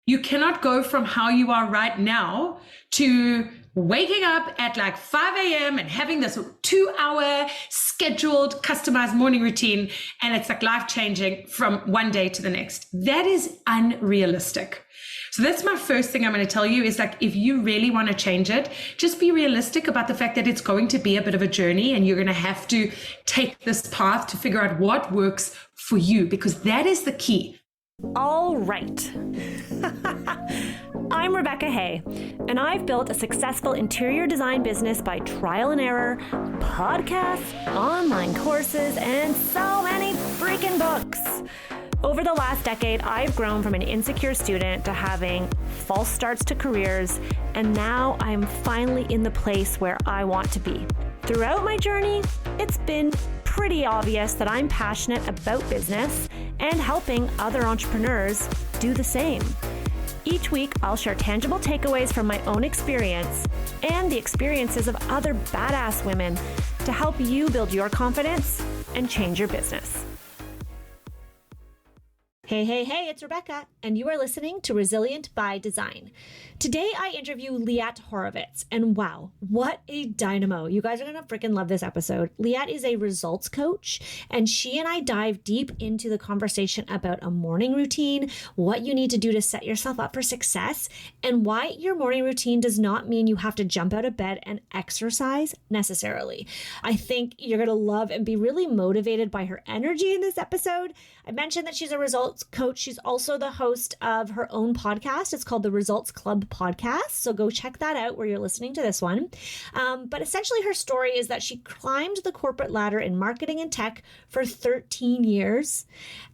You cannot go from how you are right now to waking up at like 5 a.m. and having this 2-hour scheduled, customized morning routine. And it's like life-changing from one day to the next. That is unrealistic. So that's my first thing I'm going to tell you is like, if you really want to change it, just be realistic about the fact that it's going to be a bit of a journey and you're going to have to take this path to figure out what works for you, because that is the key. All right. I'm Rebecca Hay, and I've built a successful interior design business by trial and error, podcasts, online courses, and so many freaking books. Over the last decade, I've grown from an insecure student to having false starts to careers, and now I'm finally in the place where I want to be. Throughout my journey, it's been pretty obvious that I'm passionate about business and helping other entrepreneurs do the same. Each week, I'll share tangible takeaways from my own experience and the experiences of other badass women to help you build your confidence and change your business. Hey, it's Rebecca, and you are listening to Resilient by Design. Today, I interview Liat Horovitz, and wow, what a dynamo. You guys are going to freaking love this episode. Liat is a results coach, and she and I dive deep into the conversation about a morning routine, what you need to do to set yourself up for success, and why your morning routine does not mean you have to jump out of bed and exercise necessarily. I think you're going to love and be really motivated by her energy in this episode. I mentioned that she's a results coach. She's also the host of her own podcast. It's called the Results Club Podcast. So go check that out where you're listening to this one. But essentially her story is that she climbed the corporate ladder in marketing and tech for 13 years.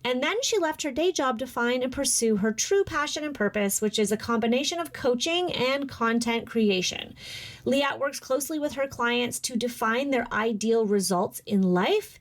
And then she left her day job to find and pursue her true passion and purpose, which is a combination of coaching and content creation. Liat works closely with her clients to define their ideal results in life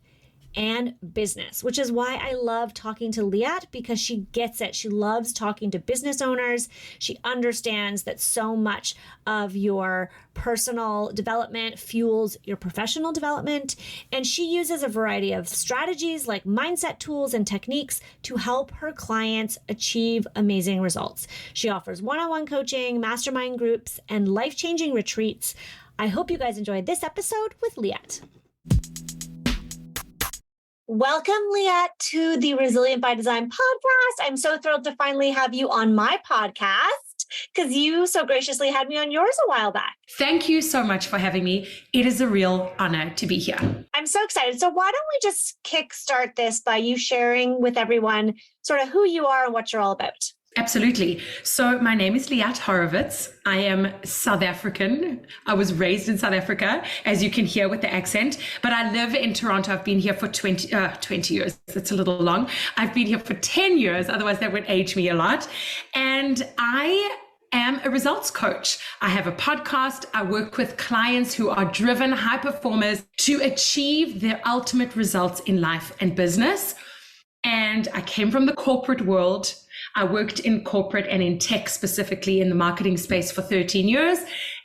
and business, which is why I love talking to Liat, because she gets it. She loves talking to business owners. She understands that so much of your personal development fuels your professional development. And she uses a variety of strategies like mindset tools and techniques to help her clients achieve amazing results. She offers one-on-one coaching, mastermind groups, and life-changing retreats. I hope you guys enjoyed this episode with Liat. Welcome, Liat, to the Resilient by Design podcast. I'm so thrilled to finally have you on my podcast because you so graciously had me on yours a while back. Thank you so much for having me. It is a real honor to be here. I'm so excited. So why don't we just kickstart this by you sharing with everyone sort of who you are and what you're all about? Absolutely. So my name is Liat Horovitz. I am South African. I was raised in South Africa, as you can hear with the accent, but I live in Toronto. I've been here for 20 years. That's a little long. I've been here for 10 years. Otherwise, that would age me a lot. And I am a results coach. I have a podcast. I work with clients who are driven high performers to achieve their ultimate results in life and business. And I came from the corporate world. I worked in corporate and in tech, specifically in the marketing space, for 13 years,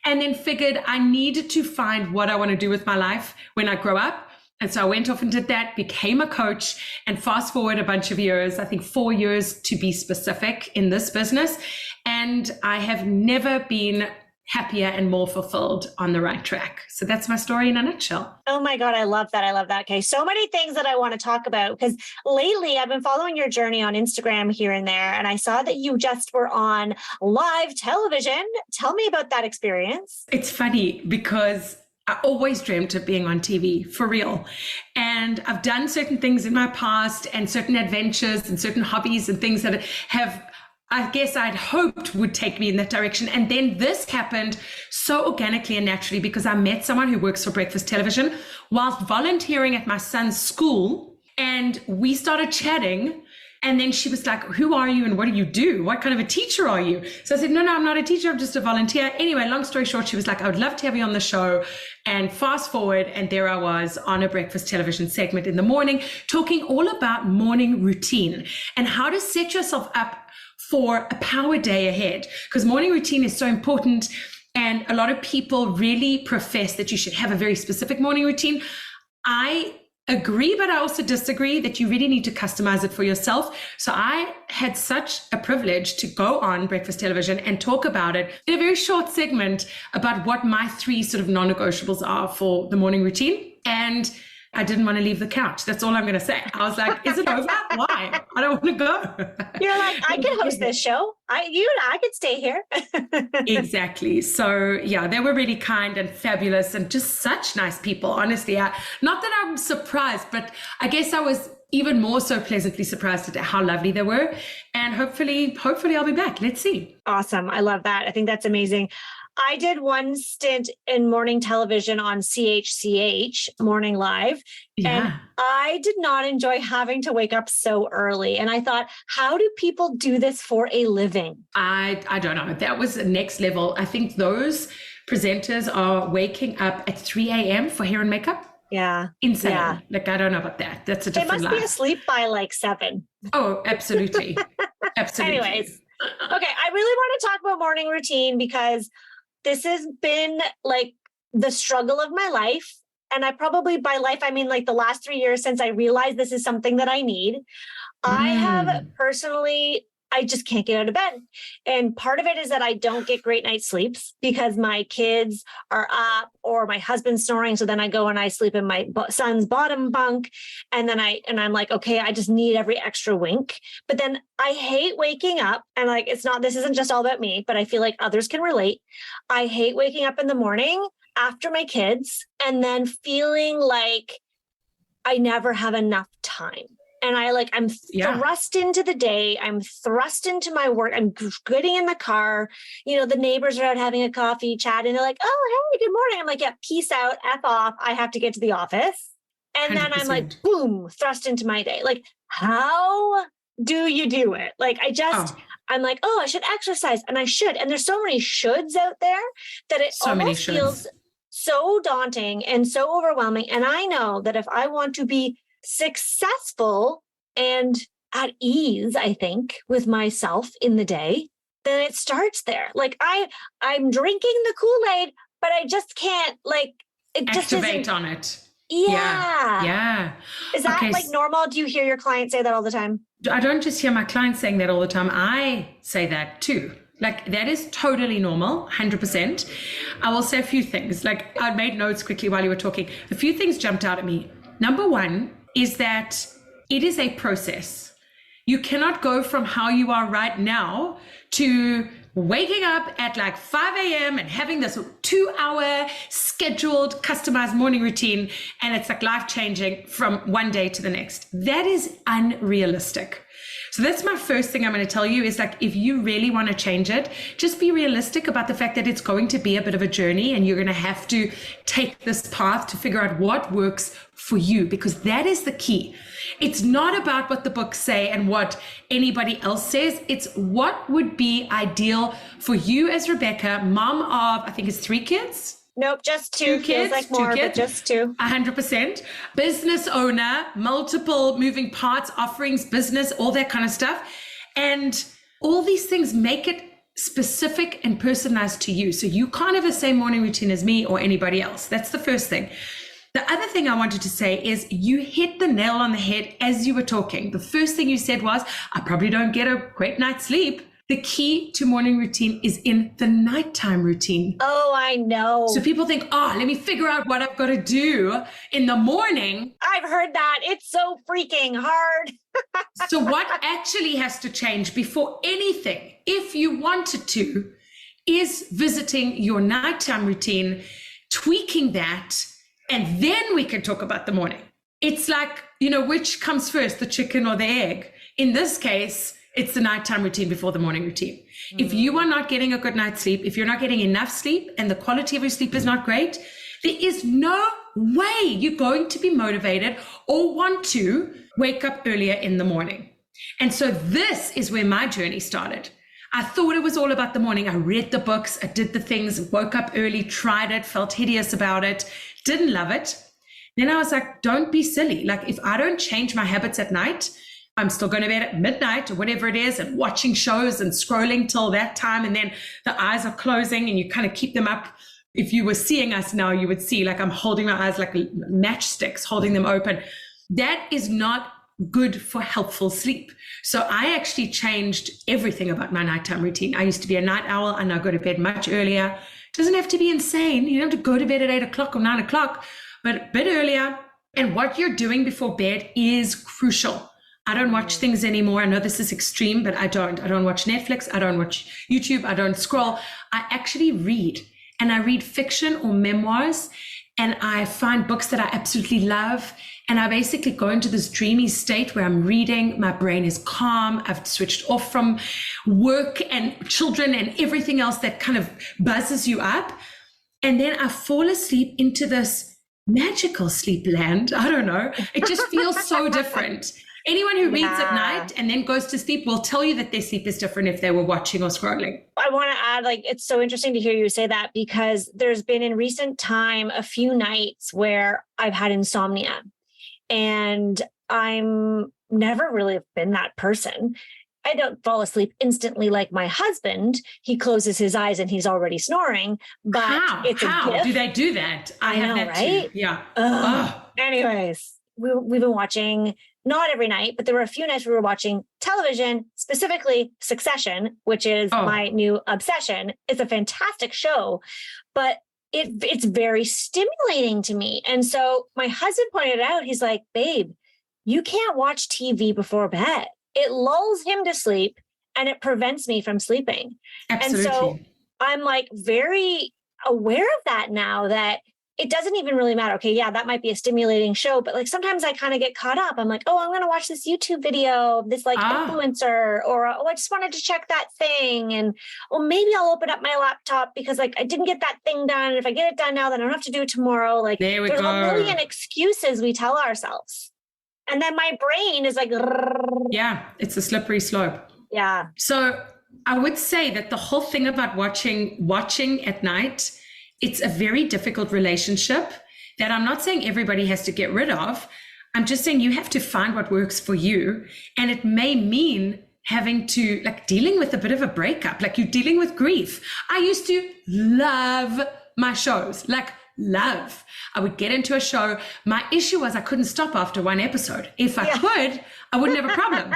and then figured I needed to find what I want to do with my life when I grow up. And so I went off and did that, became a coach, and fast forward a bunch of years, I think 4 years to be specific, in this business. And I have never been happier and more fulfilled on the right track. So that's my story in a nutshell. Oh my God, I love that. I love that. Okay, so many things that I want to talk about, because lately I've been following your journey on Instagram here and there, and I saw that you just were on live television. Tell me about that experience. It's funny because I always dreamt of being on TV, for real. And I've done certain things in my past and certain adventures and certain hobbies and things that have, I guess, I'd hoped would take me in that direction. And then this happened so organically and naturally because I met someone who works for breakfast television whilst volunteering at my son's school. And we started chatting. And then she was like, who are you and what do you do? What kind of a teacher are you? So I said, no, I'm not a teacher. I'm just a volunteer. Anyway, long story short, she was like, I would love to have you on the show. And fast forward, and there I was on a breakfast television segment in the morning, talking all about morning routine and how to set yourself up for a power day ahead, because morning routine is so important. And a lot of people really profess that you should have a very specific morning routine. I agree, but I also disagree that you really need to customize it for yourself. So I had such a privilege to go on breakfast television and talk about it in a very short segment about what my 3 sort of non-negotiables are for the morning routine. And I didn't want to leave the couch. That's all I'm going to say. I was like, is it over? Why? I don't want to go. You're like, I can host this show. I could stay here. Exactly. So yeah, they were really kind and fabulous and just such nice people. Honestly, not that I'm surprised, but I guess I was even more so pleasantly surprised at how lovely they were. And hopefully I'll be back. Let's see. Awesome. I love that. I think that's amazing. I did one stint in morning television on CHCH Morning Live. Yeah. And I did not enjoy having to wake up so early. And I thought, how do people do this for a living? I don't know. That was the next level. I think those presenters are waking up at 3 a.m. for hair and makeup. Yeah. Insane. Yeah. Like, I don't know about that. That's a different life. They must be asleep by like 7. Oh, absolutely. Absolutely. Anyways. Okay. I really want to talk about morning routine because this has been like the struggle of my life. And I probably by life, I mean like the last 3 years since I realized this is something that I need. I have personally, I just can't get out of bed. And part of it is that I don't get great night's sleeps because my kids are up or my husband's snoring. So then I go and I sleep in my son's bottom bunk. And then I'm like, okay, I just need every extra wink. But then I hate waking up and like, this isn't just all about me, but I feel like others can relate. I hate waking up in the morning after my kids and then feeling like I never have enough time. And I'm thrust into the day. I'm thrust into my work. I'm getting in the car. The neighbors are out having a coffee, chatting. They're like, oh, hey, good morning. I'm like, yeah, peace out, F off. I have to get to the office. And 100%. Then I'm like, boom, thrust into my day. Like, how do you do it? Like, I'm like, I should exercise and I should. And there's so many shoulds out there that it almost feels so daunting and so overwhelming. And I know that if I want to be successful and at ease, I think, with myself in the day, then it starts there. Like I'm drinking the Kool-Aid, but I just can't activate on it. Yeah. Is that like normal? Do you hear your clients say that all the time? I don't just hear my clients saying that all the time. I say that too. Like that is totally normal, 100%. I will say a few things. Like I made notes quickly while you were talking. A few things jumped out at me. Number one is that it is a process. You cannot go from how you are right now to waking up at like 5 a.m. and having this 2-hour scheduled, customized morning routine. And it's like life-changing from one day to the next. That is unrealistic. So that's my first thing I'm going to tell you is like, if you really want to change it, just be realistic about the fact that it's going to be a bit of a journey and you're going to have to take this path to figure out what works for you, because that is the key. It's not about what the books say and what anybody else says. It's what would be ideal for you as Rebecca, mom of, I think it's 3 kids. Nope, just 2 kids. Like more, but just 2. 100%. Business owner, multiple moving parts, offerings, business, all that kind of stuff. And all these things make it specific and personalized to you. So you can't have the same morning routine as me or anybody else. That's the first thing. The other thing I wanted to say is you hit the nail on the head as you were talking. The first thing you said was, I probably don't get a great night's sleep. The key to morning routine is in the nighttime routine. Oh, I know. So people think, let me figure out what I've got to do in the morning. I've heard that. It's so freaking hard. So what actually has to change before anything, if you wanted to, is visiting your nighttime routine, tweaking that, and then we can talk about the morning. It's like, which comes first, the chicken or the egg? In this case, it's the nighttime routine before the morning routine. Mm-hmm. If you are not getting a good night's sleep, if you're not getting enough sleep and the quality of your sleep is not great, there is no way you're going to be motivated or want to wake up earlier in the morning. And so this is where my journey started. I thought it was all about the morning. I read the books, I did the things, woke up early, tried it, felt hideous about it, didn't love it. Then I was like, don't be silly. Like if I don't change my habits at night, I'm still going to bed at midnight or whatever it is and watching shows and scrolling till that time. And then the eyes are closing and you kind of keep them up. If you were seeing us now, you would see like I'm holding my eyes like matchsticks, holding them open. that is not good for helpful sleep. So I actually changed everything about my nighttime routine. I used to be a night owl. I now go to bed much earlier. It doesn't have to be insane. You don't have to go to bed at 8 o'clock or 9 o'clock, but a bit earlier. And what you're doing before bed is crucial. I don't watch things anymore. I know this is extreme, but I don't. I don't watch Netflix. I don't watch YouTube. I don't scroll. I actually read, and I read fiction or memoirs, and I find books that I absolutely love. And I basically go into this dreamy state where I'm reading, my brain is calm, I've switched off from work and children and everything else that kind of buzzes you up. And then I fall asleep into this magical sleep land. I don't know. It just feels so different. Anyone who reads at night and then goes to sleep will tell you that their sleep is different if they were watching or scrolling. I want to add, it's so interesting to hear you say that, because there's been in recent time a few nights where I've had insomnia. And I'm never really been that person. I don't fall asleep instantly like my husband. He closes his eyes and he's already snoring. But How do they do that? I have know, that right? too. Yeah. Anyways, we've been watching, not every night, but there were a few nights we were watching television, specifically Succession, which is my new obsession. It's a fantastic show, but it's very stimulating to me. And so my husband pointed out, he's like, babe, you can't watch TV before bed. It lulls him to sleep and it prevents me from sleeping. Absolutely. And so I'm very aware of that now, that it doesn't even really matter. Okay, yeah, that might be a stimulating show, but sometimes I kind of get caught up. I'm like, oh, I'm going to watch this YouTube video of this influencer, or oh, I just wanted to check that thing. And maybe I'll open up my laptop because I didn't get that thing done. And if I get it done now, then I don't have to do it tomorrow. There we there's go. a million excuses we tell ourselves. And then my brain is like, yeah, it's a slippery slope. Yeah. So I would say that the whole thing about watching at night, it's a very difficult relationship that I'm not saying everybody has to get rid of. I'm just saying you have to find what works for you. And it may mean having to dealing with a bit of a breakup, you're dealing with grief. I used to love my shows, love. I would get into a show. My issue was I couldn't stop after one episode. If I could, I wouldn't have a problem.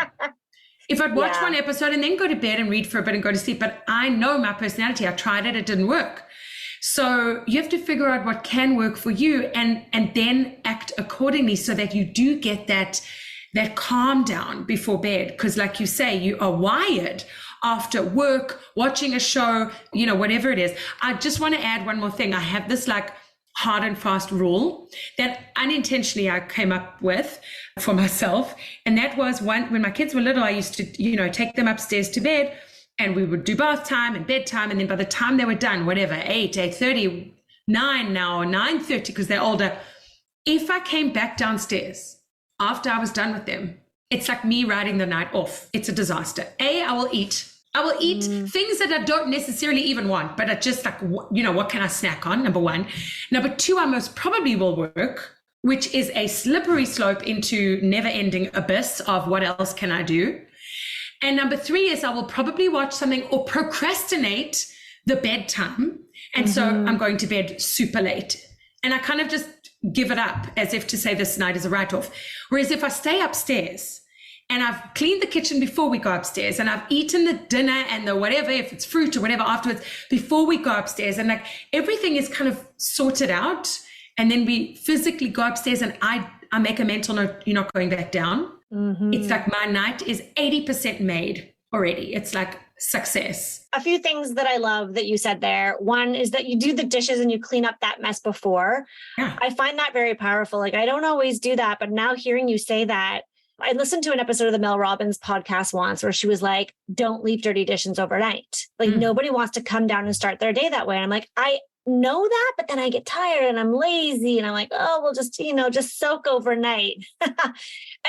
If I'd watch one episode and then go to bed and read for a bit and go to sleep, but I know my personality. I tried it didn't work. So you have to figure out what can work for you and then act accordingly so that you do get that calm down before bed. Because like you say, you are wired after work, watching a show, whatever it is. I just want to add one more thing. I have this hard and fast rule that unintentionally I came up with for myself. And that was when my kids were little, I used to, take them upstairs to bed. And we would do bath time and bedtime. And then by the time they were done, 8:30, 9 now, or 9:30, because they're older. If I came back downstairs after I was done with them, it's like me riding the night off. It's a disaster. I will eat things that I don't necessarily even want, but are just what can I snack on? Number one. Number two, I most probably will work, which is a slippery slope into never-ending abyss of what else can I do? And number three is I will probably watch something or procrastinate the bedtime. And so I'm going to bed super late. And I kind of just give it up as if to say this night is a write-off. Whereas if I stay upstairs and I've cleaned the kitchen before we go upstairs and I've eaten the dinner and the whatever, if it's fruit or whatever afterwards, before we go upstairs, and everything is kind of sorted out, and then we physically go upstairs and I make a mental note, you're not going back down. It's my night is 80% made already. It's success. A few things that I love that you said there. One is that you do the dishes and you clean up that mess before. Yeah. I find that very powerful. I don't always do that, but now hearing you say that, I listened to an episode of the Mel Robbins podcast once where she was like, don't leave dirty dishes overnight. Nobody wants to come down and start their day that way. And I'm like, I know that, but then I get tired and I'm lazy and I'm like, oh, we'll just, just soak overnight.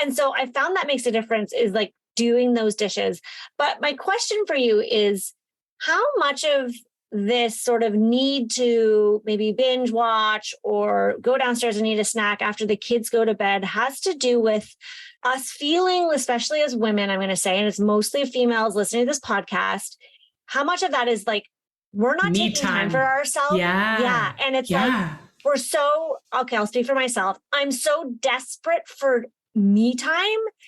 And so I found that makes a difference is doing those dishes. But my question for you is, how much of this sort of need to maybe binge watch or go downstairs and eat a snack after the kids go to bed has to do with us feeling, especially as women, I'm going to say, and it's mostly females listening to this podcast, how much of that is we're not taking time for ourselves. Yeah. Yeah. And it's I'll speak for myself. I'm so desperate for me time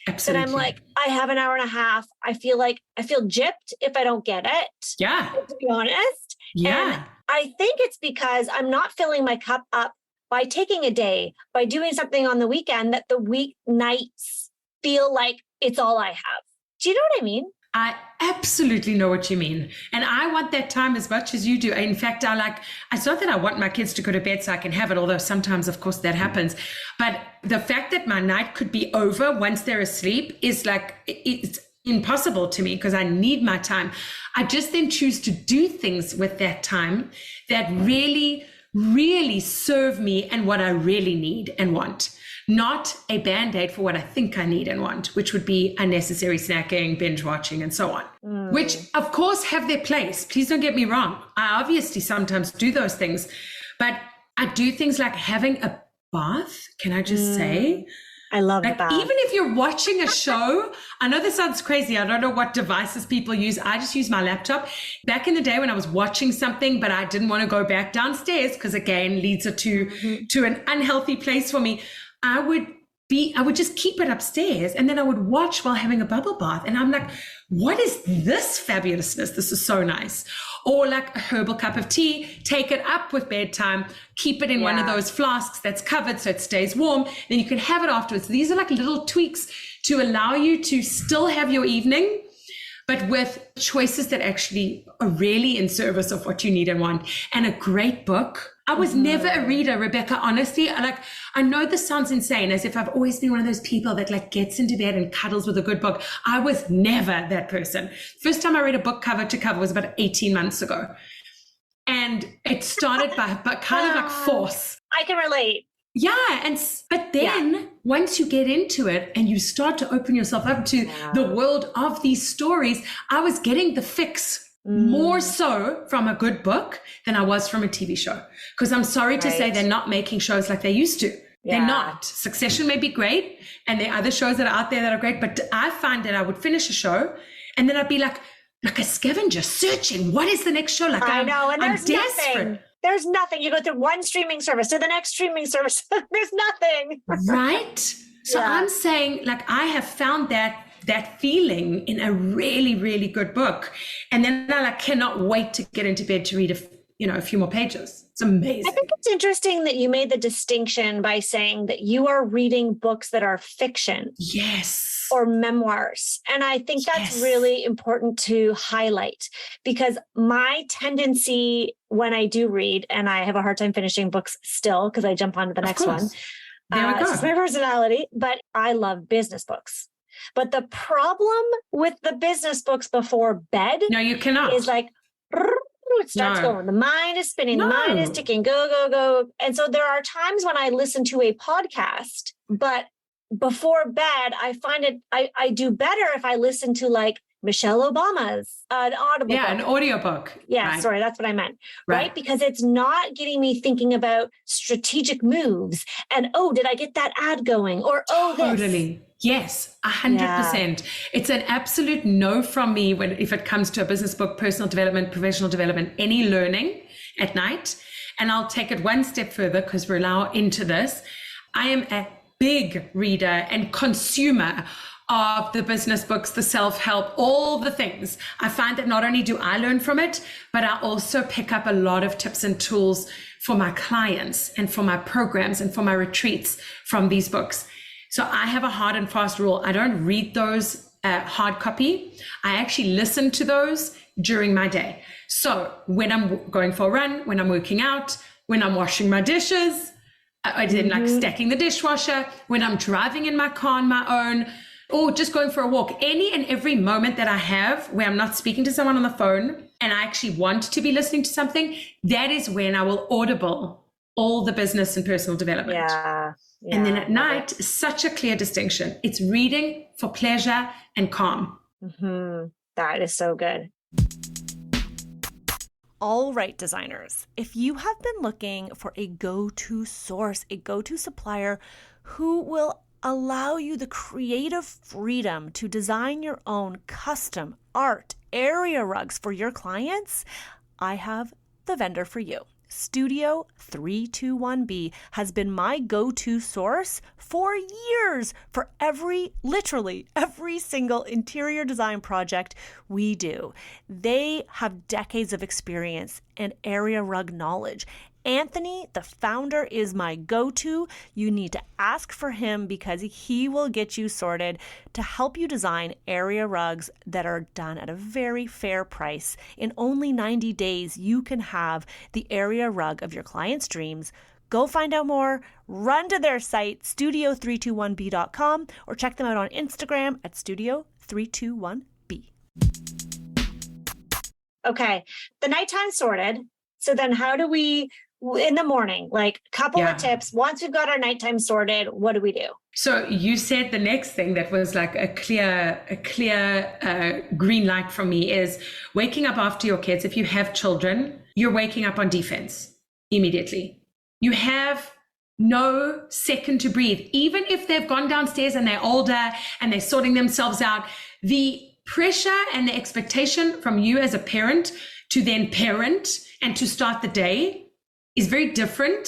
Absolutely. that I'm like, I have an hour and a half. I feel gypped if I don't get it. Yeah. To be honest. Yeah. And I think it's because I'm not filling my cup up by taking a day, by doing something on the weekend that the weeknights feel like it's all I have. Do you know what I mean? I absolutely know what you mean. And I want that time as much as you do. In fact, it's not that I want my kids to go to bed so I can have it, although sometimes, of course, that happens. But the fact that my night could be over once they're asleep is like, it's impossible to me because I need my time. I just then choose to do things with that time that really, really serve me and what I really need and want. Not a band-aid for what I think I need and want, which would be unnecessary snacking, binge watching, and so on, which of course have their place. Please don't get me wrong. I obviously sometimes do those things, but I do things like having a bath. Can I just say? I love that. Even if you're watching a show, I know this sounds crazy. I don't know what devices people use. I just use my laptop. Back in the day when I was watching something, but I didn't want to go back downstairs because again, leads it to an unhealthy place for me. I would just keep it upstairs and then I would watch while having a bubble bath. And I'm like, what is this fabulousness? This is so nice. Or like a herbal cup of tea, take it up with bedtime, keep it in one of those flasks that's covered so it stays warm. Then you can have it afterwards. These are like little tweaks to allow you to still have your evening, but with choices that actually are really in service of what you need and want. And a great book. I was never a reader, Rebecca, honestly. I know this sounds insane, as if I've always been one of those people that like gets into bed and cuddles with a good book. I was never that person. First time I read a book cover to cover was about 18 months ago. And it started by kind of like force. I can relate. Yeah. But then once you get into it and you start to open yourself up to the world of these stories, I was getting the fix more so from a good book than I was from a TV show. Because I'm sorry to say they're not making shows like they used to. They're not. Succession may be great and there are other shows that are out there that are great, but I find that I would finish a show and then I'd be like a scavenger searching. What is the next show? Like I know, and there's desperate. Nothing. There's nothing. You go through one streaming service to the next streaming service. There's nothing. Right? So I'm saying like I have found that feeling in a really, really good book. And then I cannot wait to get into bed to read a few more pages. It's amazing. I think it's interesting that you made the distinction by saying that you are reading books that are fiction. Yes. Or memoirs. And I think that's really important to highlight because my tendency when I do read, and I have a hard time finishing books still because I jump on to the next one. There we go. It's my personality, but I love business books. But the problem with the business books before bed you cannot. Is like, it starts going. The mind is spinning. The mind is ticking. Go, go, go. And so there are times when I listen to a podcast, but before bed, I find it, I do better if I listen to like Michelle Obama's an audible book. An audiobook. Yeah, right. Sorry, that's what I meant. Right? Because it's not getting me thinking about strategic moves and, did I get that ad going? Or, Totally. This. Yes, 100%. It's an absolute no from me if it comes to a business book, personal development, professional development, any learning at night. And I'll take it one step further because we're now into this. I am a big reader and consumer of the business books, the self-help, all the things. I find that not only do I learn from it, but I also pick up a lot of tips and tools for my clients and for my programs and for my retreats from these books. So I have a hard and fast rule. I don't read those hard copy. I actually listen to those during my day. So when I'm going for a run, when I'm working out, when I'm washing my dishes, I didn't like stacking the dishwasher, when I'm driving in my car on my own, or just going for a walk, any and every moment that I have where I'm not speaking to someone on the phone and I actually want to be listening to something, that is when I will audible all the business and personal development. And then at night, such a clear distinction. It's reading for pleasure and calm. That is so good. All right, designers, if you have been looking for a go-to source, a go-to supplier who will allow you the creative freedom to design your own custom art area rugs for your clients, I have the vendor for you. Studio 321B has been my go-to source for years for literally every single interior design project we do. They have decades of experience and area rug knowledge. Anthony, the founder, is my go-to. You need to ask for him because he will get you sorted to help you design area rugs that are done at a very fair price. In only 90 days, you can have the area rug of your client's dreams. Go find out more, run to their site, studio321b.com, or check them out on Instagram at studio321b. Okay, the nighttime sorted. So then how do we, in the morning, like a couple of tips, once we've got our nighttime sorted, what do we do? So you said the next thing that was like a clear green light from me is waking up after your kids. If you have children, you're waking up on defense immediately. You have no second to breathe. Even if they've gone downstairs and they're older and they're sorting themselves out, the pressure and the expectation from you as a parent to then parent and to start the day is very different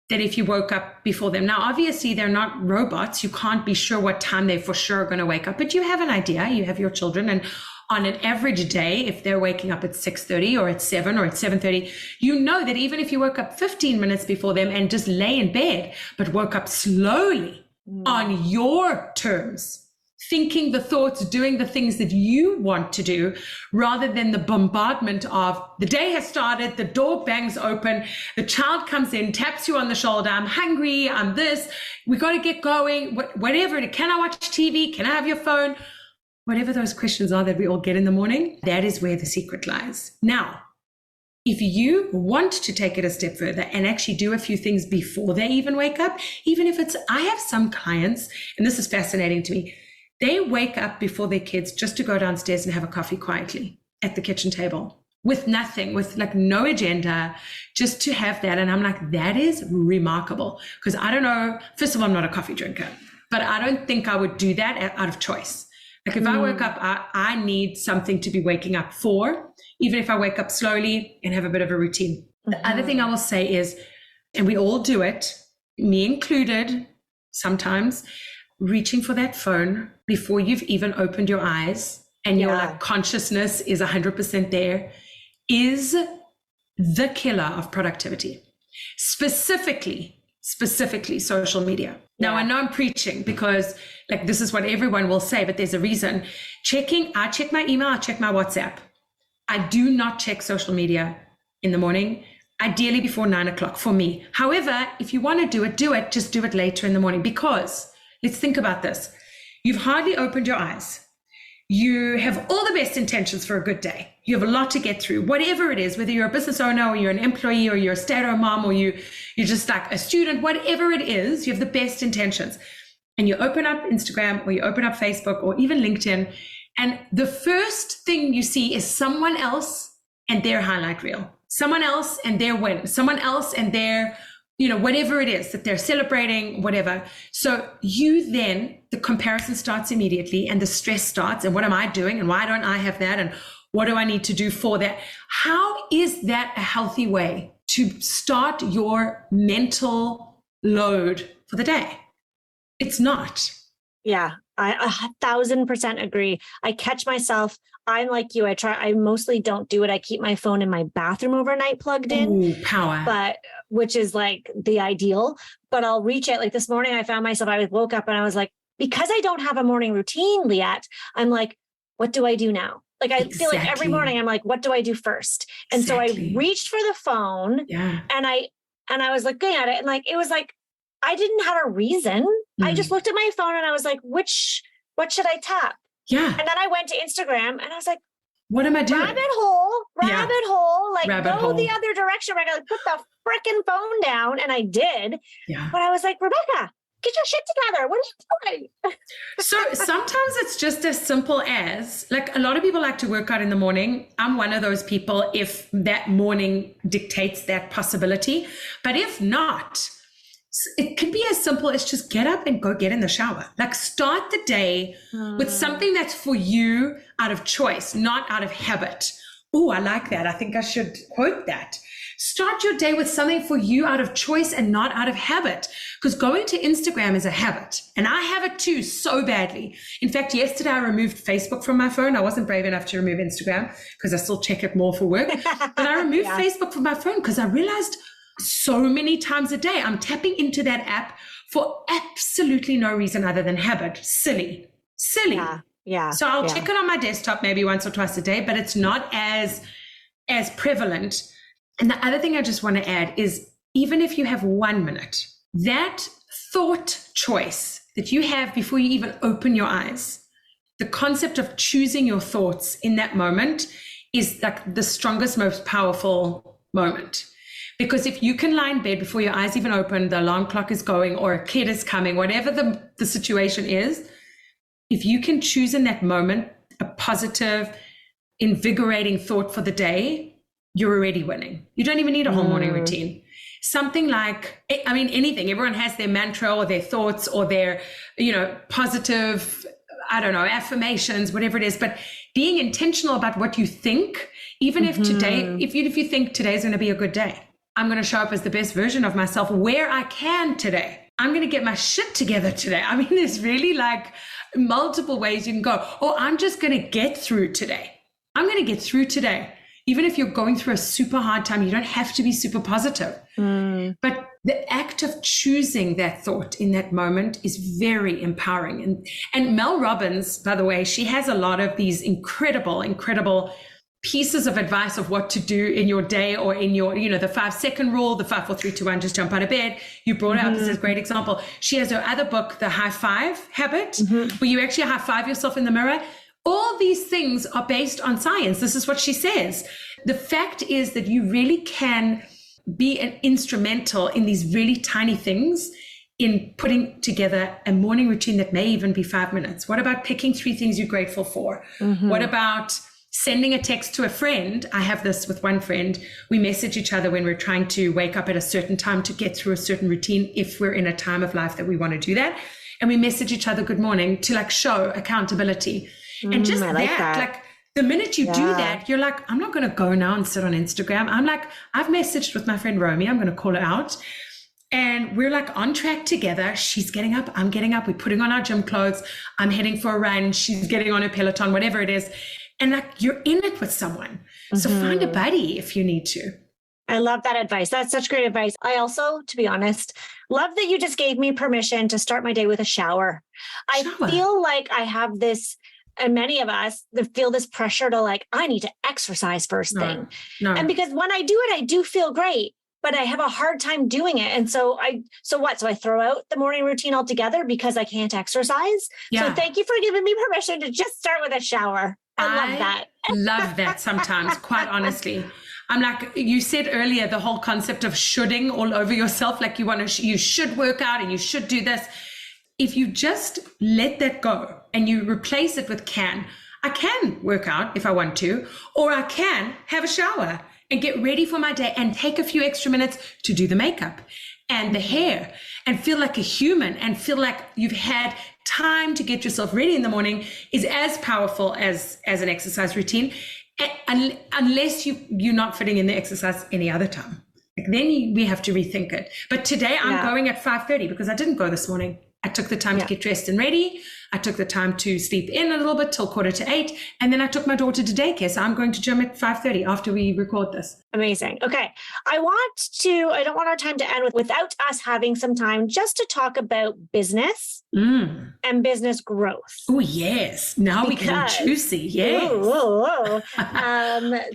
than if you woke up before them. Now, obviously, they're not robots. You can't be sure what time they for sure are going to wake up, but you have an idea. You have your children, and on an average day, if they're waking up at 6:30 or at 7 or at 7:30, you know that even if you woke up 15 minutes before them and just lay in bed, but woke up slowly on your terms, thinking the thoughts, doing the things that you want to do, rather than the bombardment of the day has started, the door bangs open, the child comes in, taps you on the shoulder, I'm hungry, I'm this, we got to get going, whatever it is. Can I watch TV? Can I have your phone? Whatever those questions are that we all get in the morning, that is where the secret lies. Now, if you want to take it a step further and actually do a few things before they even wake up, even if it's, I have some clients, and this is fascinating to me, they wake up before their kids just to go downstairs and have a coffee quietly at the kitchen table with nothing, with like no agenda, just to have that. And I'm like, that is remarkable. Because I don't know, first of all, I'm not a coffee drinker, but I don't think I would do that out of choice. Like if I woke up, I need something to be waking up for, even if I wake up slowly and have a bit of a routine. The other thing I will say is, and we all do it, me included, sometimes, reaching for that phone before you've even opened your eyes and your like consciousness is 100% there is the killer of productivity. Specifically social media. Now I know I'm preaching because like this is what everyone will say, but there's a reason. I check my email, I check my WhatsApp. I do not check social media in the morning, ideally before 9 o'clock for me. However, if you want to do it, just do it later in the morning, because let's think about this. You've hardly opened your eyes. You have all the best intentions for a good day. You have a lot to get through, whatever it is, whether you're a business owner or you're an employee or you're a stay-at-home mom or you're just like a student, whatever it is, you have the best intentions. And you open up Instagram or you open up Facebook or even LinkedIn, and the first thing you see is someone else and their highlight reel, someone else and their win, someone else and their, whatever it is that they're celebrating, whatever. So the comparison starts immediately and the stress starts. And what am I doing? And why don't I have that? And what do I need to do for that? How is that a healthy way to start your mental load for the day? It's not. Yeah, I 1,000% agree. I catch myself. I'm like you. I mostly don't do it. I keep my phone in my bathroom overnight plugged in. Ooh, power. Which is like the ideal, but I'll reach it. Like this morning, I found myself, I woke up and I was like, because I don't have a morning routine, Liat, I'm like, what do I do now? Like, I feel like every morning I'm like, what do I do first? And so I reached for the phone and I was looking at it and like, it was like, I didn't have a reason. I just looked at my phone and I was like, what should I tap? Yeah. And then I went to Instagram and I was like, what am I doing? Rabbit hole, like rabbit go hole. The other direction. I got to put the freaking phone down. And I did. Yeah. But I was like, Rebecca, get your shit together. What are you doing? So sometimes it's just as simple as, like, a lot of people like to work out in the morning. I'm one of those people if that morning dictates that possibility. But if not, it could be as simple as just get up and go get in the shower. Like, start the day with something that's for you out of choice, not out of habit. Oh, I like that. I think I should quote that. Start your day with something for you out of choice and not out of habit, because going to Instagram is a habit, and I have it too so badly. In fact, yesterday I removed Facebook from my phone. I wasn't brave enough to remove Instagram because I still check it more for work, but I removed Facebook from my phone because I realized so many times a day I'm tapping into that app for absolutely no reason other than habit. Silly. Yeah. So I'll check it on my desktop maybe once or twice a day, but it's not as prevalent. And the other thing I just want to add is, even if you have 1 minute, that thought choice that you have before you even open your eyes, the concept of choosing your thoughts in that moment is like the strongest, most powerful moment. Because if you can lie in bed before your eyes even open, the alarm clock is going or a kid is coming, whatever the situation is, if you can choose in that moment a positive, invigorating thought for the day, you're already winning. You don't even need a whole morning routine. Something like, I mean, anything. Everyone has their mantra or their thoughts or their, positive, affirmations, whatever it is. But being intentional about what you think, even if today, if you think today's going to be a good day, I'm going to show up as the best version of myself where I can today. I'm going to get my shit together today. I mean, there's really like multiple ways you can go. Or I'm just going to get through today. I'm going to get through today. Even if you're going through a super hard time, you don't have to be super positive. But the act of choosing that thought in that moment is very empowering. And Mel Robbins, by the way, she has a lot of these incredible pieces of advice of what to do in your day or in your, the 5-second rule, the 5, 4, 3, 2, 1, just jump out of bed. You brought out this is a great example. She has her other book, The High Five Habit, where you actually high five yourself in the mirror. All these things are based on science. This is what she says. The fact is that you really can be an instrumental in these really tiny things in putting together a morning routine that may even be 5 minutes. What about picking 3 things you're grateful for? What about sending a text to a friend? I have this with one friend. We message each other when we're trying to wake up at a certain time to get through a certain routine, if we're in a time of life that we want to do that. And we message each other good morning to like show accountability. And just that, like the minute you do that, you're like, I'm not going to go now and sit on Instagram. I'm like, I've messaged with my friend Romy. I'm going to call her out. And we're like on track together. She's getting up. I'm getting up. We're putting on our gym clothes. I'm heading for a run. She's getting on her Peloton, whatever it is. And like, you're in it with someone. So find a buddy if you need to. I love that advice. That's such great advice. I also, to be honest, love that you just gave me permission to start my day with a shower. I feel like I have this, and many of us that feel this pressure to like, I need to exercise first thing. No. And because when I do it, I do feel great, but I have a hard time doing it. And so I throw out the morning routine altogether because I can't exercise. Yeah. So thank you for giving me permission to just start with a shower. I love that. Love that sometimes, quite honestly. I'm like, you said earlier, the whole concept of shoulding all over yourself, like you should work out and you should do this. If you just let that go and you replace it with I can work out if I want to, or I can have a shower and get ready for my day and take a few extra minutes to do the makeup and the hair and feel like a human and feel like you've had time to get yourself ready in the morning is as powerful as an exercise routine, unless you're not fitting in the exercise any other time. Then we have to rethink it. But today I'm going at 5:30 because I didn't go this morning. I took the time to get dressed and ready. I took the time to sleep in a little bit till 7:45. And then I took my daughter to daycare. So I'm going to gym at 5:30 after we record this. Amazing. Okay. I don't want our time to end without us having some time just to talk about business and business growth. Oh, yes. Now we can be juicy. Yes.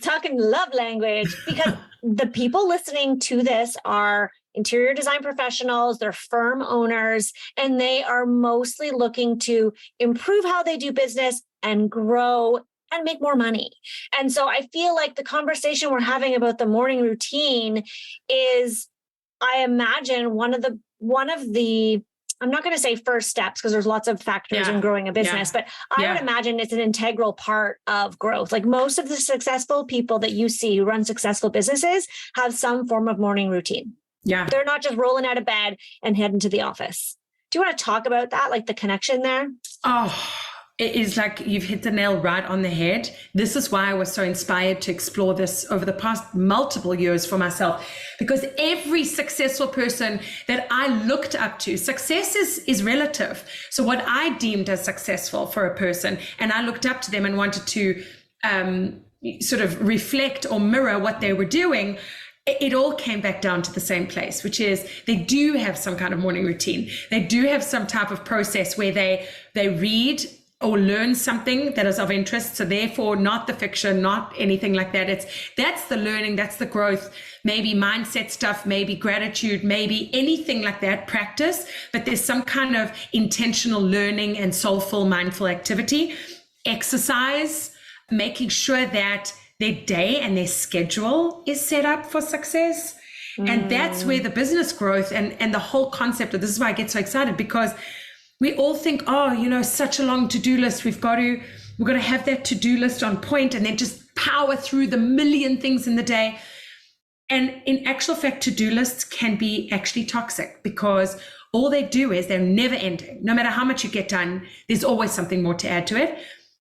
Talking love language, because the people listening to this are interior design professionals, they're firm owners, and they are mostly looking to improve how they do business and grow and make more money. And so I feel like the conversation we're having about the morning routine is, I imagine, one of the I'm not going to say first steps because there's lots of factors in growing a business, but I would imagine it's an integral part of growth. Like most of the successful people that you see who run successful businesses have some form of morning routine. Yeah. They're not just rolling out of bed and heading to the office. Do you want to talk about that? Like the connection there? Oh, it is like you've hit the nail right on the head. This is why I was so inspired to explore this over the past multiple years for myself, because every successful person that I looked up to, success is relative. So what I deemed as successful for a person, and I looked up to them and wanted to sort of reflect or mirror what they were doing, it all came back down to the same place, which is they do have some kind of morning routine. They do have some type of process where they read or learn something that is of interest. So therefore, not the fiction, not anything like that. That's the learning, that's the growth, maybe mindset stuff, maybe gratitude, maybe anything like that, practice. But there's some kind of intentional learning and soulful, mindful activity, exercise, making sure that their day and their schedule is set up for success. And that's where the business growth and the whole concept of this is why I get so excited, because we all think, oh, such a long to-do list. We've got to have that to-do list on point and then just power through the million things in the day. And in actual fact, to-do lists can be actually toxic, because all they do is they're never ending. No matter how much you get done, there's always something more to add to it.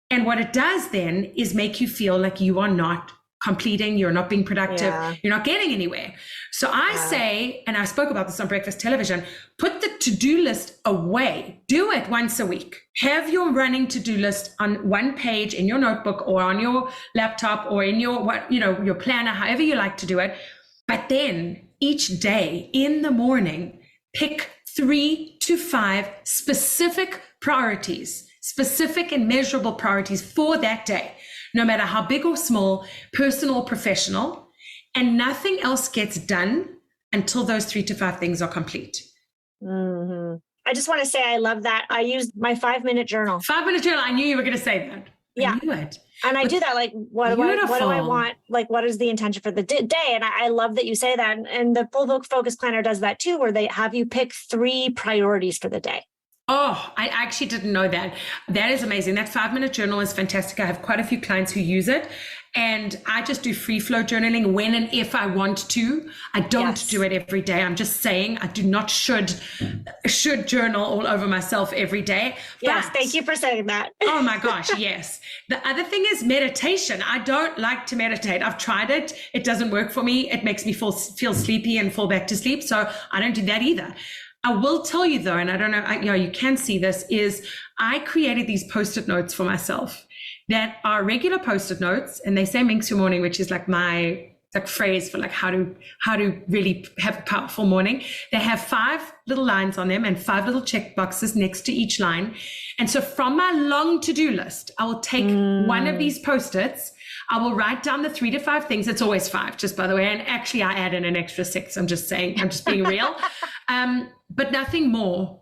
And what it does then is make you feel like you are not completing, you're not being productive, you're not getting anywhere. So I say, and I spoke about this on Breakfast Television, put the to-do list away. Do it once a week. Have your running to-do list on one page in your notebook or on your laptop or in your your planner, however you like to do it. But then each day in the morning, pick 3 to 5 specific priorities, specific and measurable priorities for that day, no matter how big or small, personal or professional, and nothing else gets done until those 3 to 5 things are complete. Mm-hmm. I just want to say I love that. I used my 5-minute journal. 5-minute journal. I knew you were going to say that. Yeah. I knew it. And I do that. Like, what do I want? Like, what is the intention for the day? And I love that you say that. And the Full Focus Planner does that too, where they have you pick 3 priorities for the day. Oh, I actually didn't know that. That is amazing. That 5-minute journal is fantastic. I have quite a few clients who use it, and I just do free flow journaling when and if I want to. I don't do it every day. I'm just saying I do not should journal all over myself every day. Yes, thank you for saying that. Oh my gosh, yes. The other thing is meditation. I don't like to meditate. I've tried it. It doesn't work for me. It makes me feel sleepy and fall back to sleep. So I don't do that either. I will tell you though, and I don't know, you can see this, is I created these Post-it notes for myself that are regular Post-it notes, and they say Minx Your Morning, which is like my phrase for like how to really have a powerful morning. They have 5 little lines on them and 5 little check boxes next to each line. And so from my long to-do list, I will take one of these Post-its. I will write down the 3 to 5 things. It's always 5, just by the way. And actually I add in an extra 6. I'm just saying, I'm just being real. But nothing more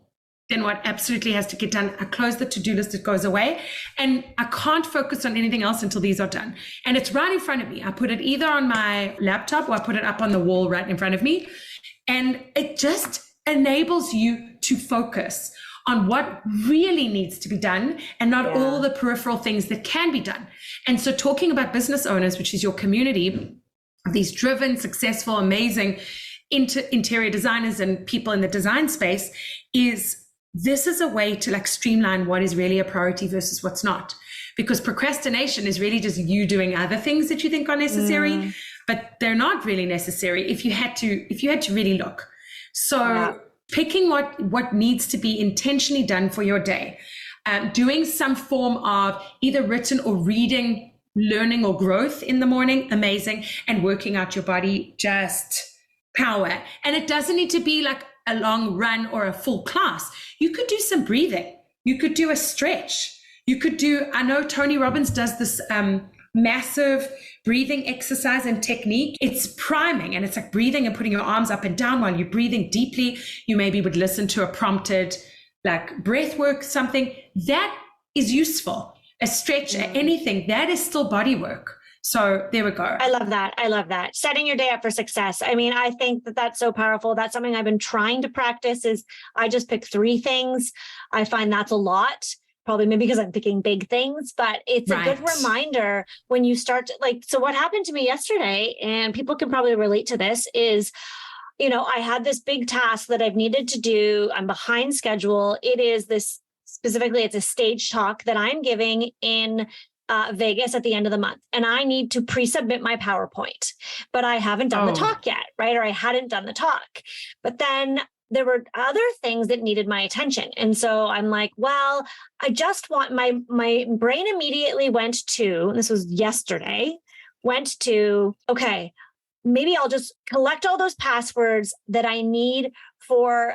than what absolutely has to get done. I close the to-do list, it goes away. And I can't focus on anything else until these are done. And it's right in front of me. I put it either on my laptop or I put it up on the wall right in front of me. And it just enables you to focus on what really needs to be done and not all the peripheral things that can be done. And so talking about business owners, which is your community, these driven, successful, amazing interior designers and people in the design space, this is a way to like streamline what is really a priority versus what's not. Because procrastination is really just you doing other things that you think are necessary, but they're not really necessary if you had to really look. So picking what needs to be intentionally done for your day, doing some form of either written or reading, learning or growth in the morning, amazing, and working out your body, just power. And it doesn't need to be like a long run or a full class. You could do some breathing. You could do a stretch. You could do, I know Tony Robbins does this massive breathing exercise and technique. It's priming, and it's like breathing and putting your arms up and down while you're breathing deeply. You maybe would listen to a prompted like breath work, something that is useful. A stretch, anything, that is still body work. So there we go. I love that. I love that. Setting your day up for success. I mean, I think that that's so powerful. That's something I've been trying to practice. Is I just pick 3 things. I find that's a lot. Probably maybe because I'm picking big things, but it's a good reminder when you start to, so what happened to me yesterday, and people can probably relate to this, is, I had this big task that I've needed to do. I'm behind schedule. It is this specifically, it's a stage talk that I'm giving in Vegas at the end of the month. And I need to pre-submit my PowerPoint, but I haven't done the talk yet, right? Or I hadn't done the talk. But then there were other things that needed my attention. And so I'm like, well, I just want my brain immediately went to, and this was yesterday, went to, okay, maybe I'll just collect all those passwords that I need for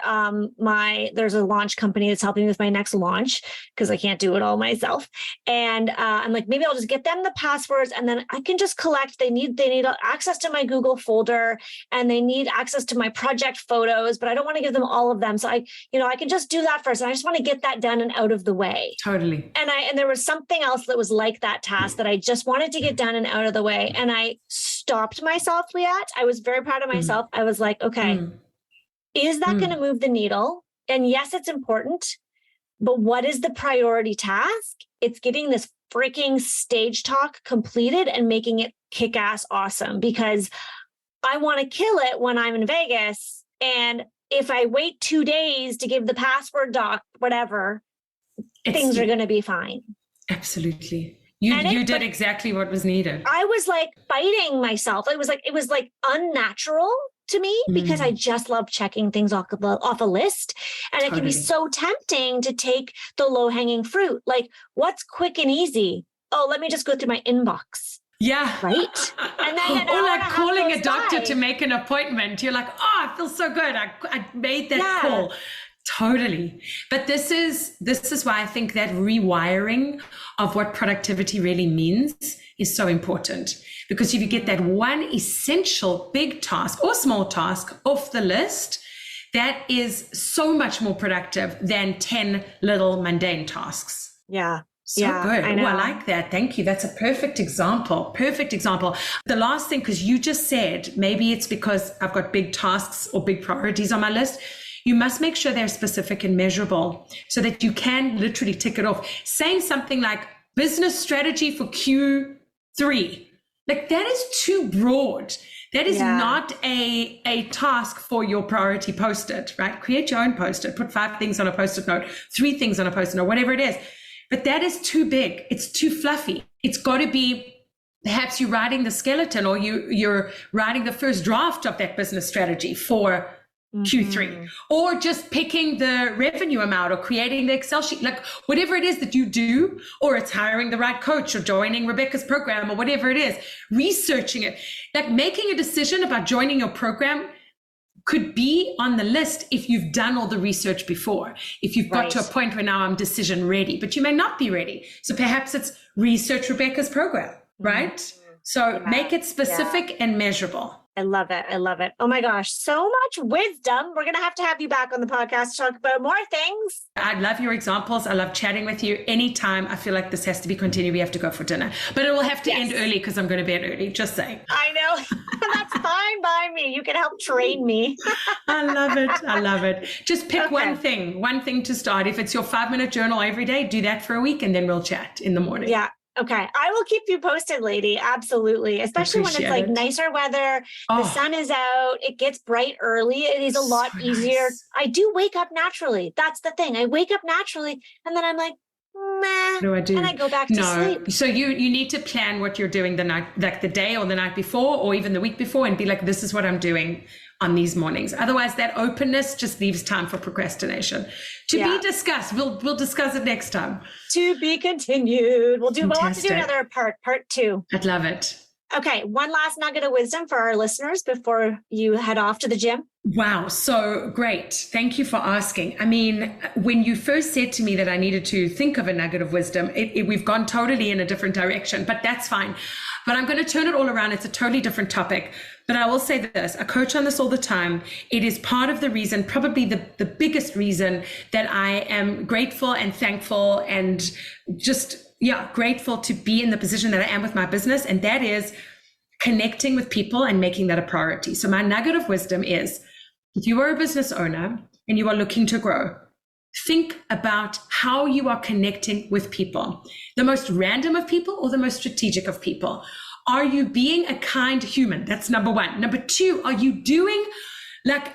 there's a launch company that's helping me with my next launch because I can't do it all myself. And I'm like, maybe I'll just get them the passwords and then I can just collect. They need access to my Google folder and they need access to my project photos, but I don't want to give them all of them. So I can just do that first. And I just want to get that done and out of the way. Totally. And there was something else that was like that task that I just wanted to get done and out of the way. And I stopped myself, Liat. I was very proud of myself. I was like, okay, is that going to move the needle? And yes, it's important, but what is the priority task? It's getting this freaking stage talk completed and making it kick-ass awesome because I want to kill it when I'm in Vegas. And if I wait 2 days to give the password doc, whatever, things are going to be fine. Absolutely. You did exactly what was needed. I was like fighting myself. It was like unnatural to me because I just love checking things off a list. And it can be so tempting to take the low-hanging fruit. Like, what's quick and easy? Oh, let me just go through my inbox. Yeah. Right? And then or like calling a doctor to make an appointment. You're like, oh, I feel so good. I made that call. Totally. But this is why I think that rewiring of what productivity really means is so important. Because if you get that one essential big task or small task off the list, that is so much more productive than 10 little mundane tasks. Yeah. So good. I like that. Thank you. That's a perfect example. The last thing, because you just said, maybe it's because I've got big tasks or big priorities on my list. You must make sure they're specific and measurable so that you can literally tick it off. Saying something like business strategy for Q3, like that is too broad. That is not a task for your priority post-it, right? Create your own post-it, put 5 things on a post-it note, 3 things on a post-it note, whatever it is. But that is too big. It's too fluffy. It's got to be, perhaps you're writing the skeleton or you're writing the first draft of that business strategy for Q3, or just picking the revenue amount or creating the Excel sheet, like whatever it is that you do, or it's hiring the right coach or joining Rebecca's program or whatever it is, researching it, like making a decision about joining your program could be on the list if you've done all the research before, if you've got to a point where now I'm decision ready, but you may not be ready. So perhaps it's research Rebecca's program, right? So make it specific and measurable. I love it. I love it. Oh my gosh. So much wisdom. We're going to have you back on the podcast to talk about more things. I love your examples. I love chatting with you anytime. I feel like this has to be continued. We have to go for dinner, but it will have to end early because I'm going to bed early. Just saying. I know. That's fine by me. You can help train me. I love it. Just pick one thing to start. If it's your 5-minute journal every day, do that for a week and then we'll chat in the morning. Yeah. Okay. I will keep you posted, lady. Absolutely. Especially when it's like nicer weather. The sun is out. It gets bright early. It is a lot easier. Nice. I do wake up naturally. That's the thing. I wake up naturally and then I'm like, meh. What do I do? And I go back to sleep. So you need to plan what you're doing the night, like the day or the night before, or even the week before, and be like, this is what I'm doing on these mornings. Otherwise, that openness just leaves time for procrastination. To be discussed. We'll discuss it next time. To be continued. We'll have to do another part 2. I'd love it. Okay. One last nugget of wisdom for our listeners before you head off to the gym. Wow. So great. Thank you for asking. I mean, when you first said to me that I needed to think of a nugget of wisdom, we've gone totally in a different direction, but that's fine. But I'm going to turn it all around. It's a totally different topic. But I will say this, I coach on this all the time. It is part of the reason, probably the biggest reason, that I am grateful and thankful and just, grateful to be in the position that I am with my business. And that is connecting with people and making that a priority. So my nugget of wisdom is, if you are a business owner and you are looking to grow, think about how you are connecting with people, the most random of people or the most strategic of people. Are you being a kind human? That's number 1. Number 2, are you doing like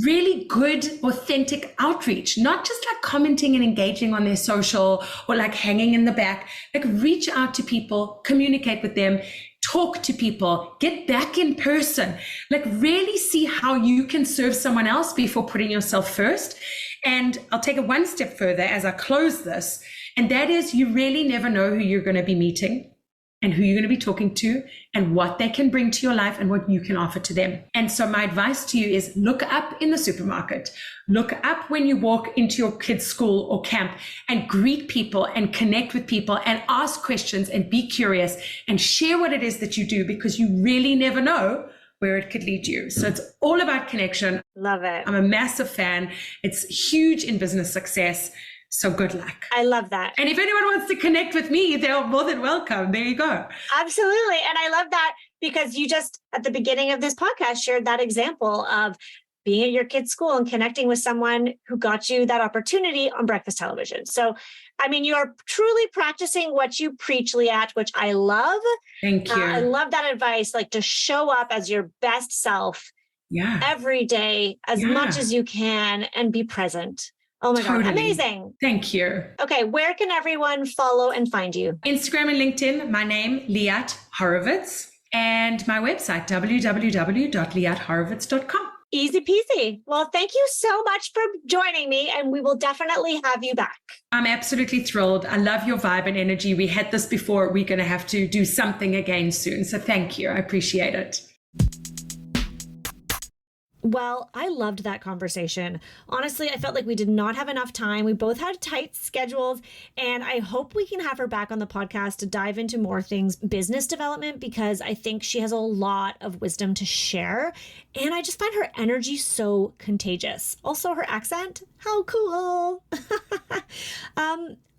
really good, authentic outreach, not just like commenting and engaging on their social or like hanging in the back. Like reach out to people, communicate with them, talk to people, get back in person, like really see how you can serve someone else before putting yourself first. And I'll take it one step further as I close this. And that is, you really never know who you're going to be meeting and who you're going to be talking to and what they can bring to your life and what you can offer to them. And so my advice to you is look up in the supermarket, look up when you walk into your kids' school or camp, and greet people and connect with people and ask questions and be curious and share what it is that you do, because you really never know where it could lead you. So it's all about connection. Love it. I'm a massive fan. It's huge in business success. So good luck. I love that. And if anyone wants to connect with me, they're more than welcome. There you go. Absolutely. And I love that because you just, at the beginning of this podcast, shared that example of being at your kid's school and connecting with someone who got you that opportunity on breakfast television. So, I mean, you are truly practicing what you preach, Liat, which I love. Thank you. I love that advice, like to show up as your best self every day as much as you can and be present. Oh my God, amazing. Thank you. Okay, where can everyone follow and find you? Instagram and LinkedIn, my name, Liat Horovitz, and my website, www.liathorowitz.com. Easy peasy. Well, thank you so much for joining me, and we will definitely have you back. I'm absolutely thrilled. I love your vibe and energy. We had this before. We're going to have to do something again soon. So thank you. I appreciate it. Well, I loved that conversation. Honestly, I felt like we did not have enough time. We both had tight schedules, and I hope we can have her back on the podcast to dive into more things business development, because I think she has a lot of wisdom to share. And I just find her energy so contagious. Also, her accent, how cool.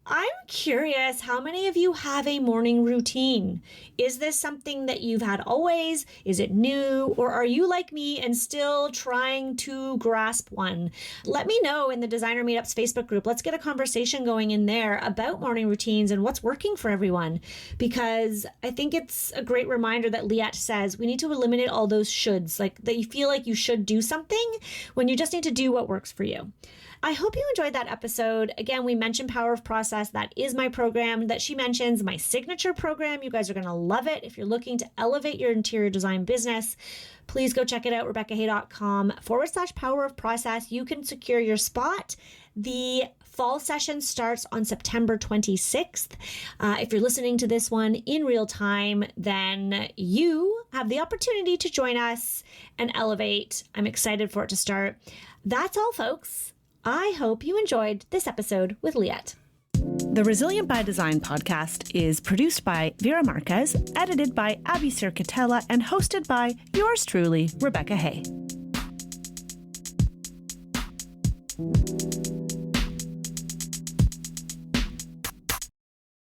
I'm curious, how many of you have a morning routine? Is this something that you've had always? Is it new? Or are you like me and still trying to grasp one? Let me know in the Designer Meetups Facebook group. Let's get a conversation going in there about morning routines and what's working for everyone. Because I think it's a great reminder that Liat says we need to eliminate all those shoulds, like that you feel like you should do something when you just need to do what works for you. I hope you enjoyed that episode. Again, we mentioned Power of Process. That is my program that she mentions, my signature program. You guys are going to love it. If you're looking to elevate your interior design business, please go check it out, RebeccaHay.com/Power of Process. You can secure your spot. The fall session starts on September 26th. If you're listening to this one in real time, then you have the opportunity to join us and elevate. I'm excited for it to start. That's all, folks. I hope you enjoyed this episode with Liat. The Resilient by Design podcast is produced by Vera Marquez, edited by Abby Circatella, and hosted by yours truly, Rebecca Hay.